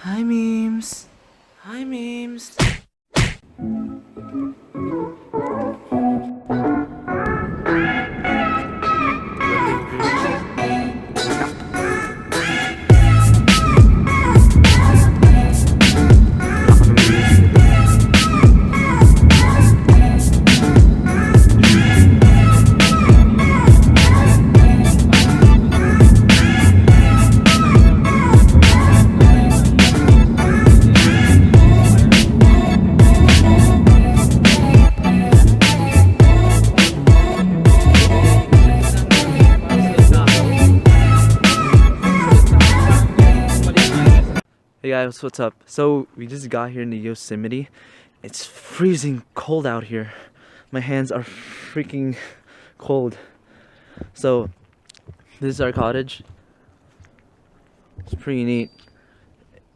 Hi, memes. Hi, memes. Hey guys, what's up? So we just got here in the Yosemite. It's freezing cold out here. My hands are freaking cold. So this is our cottage. It's pretty neat.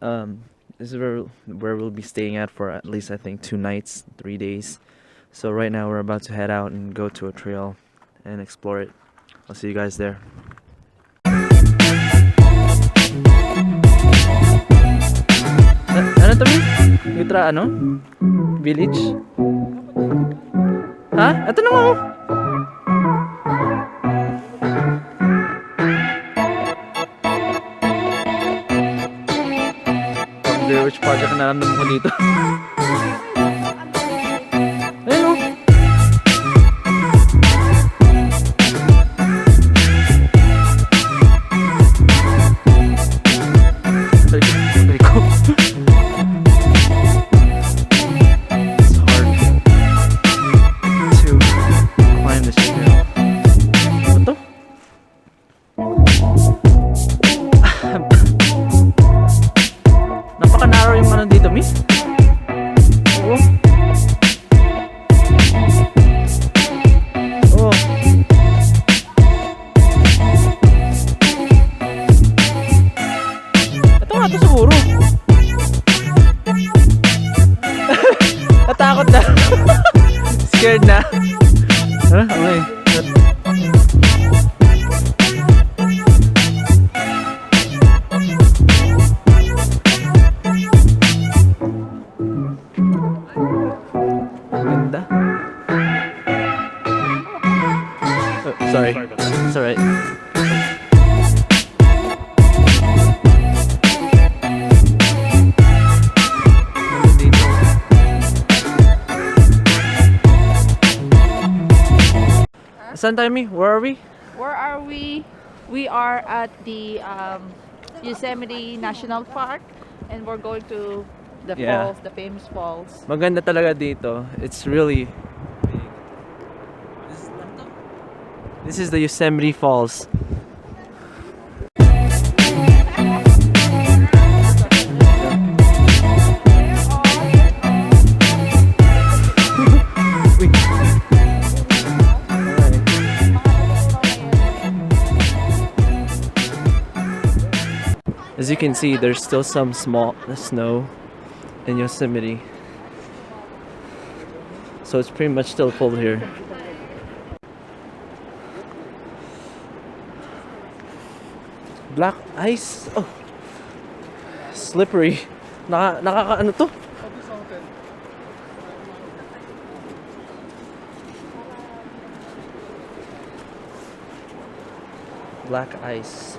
This is where we'll be staying at for at least I think 2 nights, 3 days. So right now we're about to head out and go to a trail and explore it. I'll see you guys there. Ano to, Mi? Mitra, ano? Village? Ha? Ito na nga, oh. Blair Witch Project na naramdaman ko dito. Ayun, oh. Sorry ko. Napaka-narrow yung ano dito, miss. Oo. Oo. Ito nga ito siguro. Natakot na. Scared na. Huh? Okay. Sorry. It's alright. Saan tayo, Mi? Where are we? Where are we? We are at the Yosemite National Park and we're going to the falls, the famous falls. Maganda talaga dito. It's really big. This is the Yosemite Falls. As you can see, there's still some small snow in Yosemite. So it's pretty much still cold here. Black ice. Oh. Slippery. Nakakaano to? Black ice.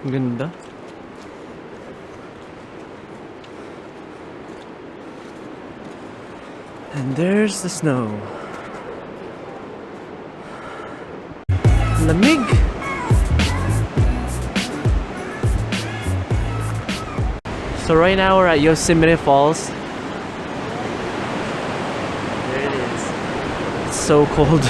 Ganda. And there's the snow. Lamig. So right now we're at Yosemite Falls. There it is. It's so cold.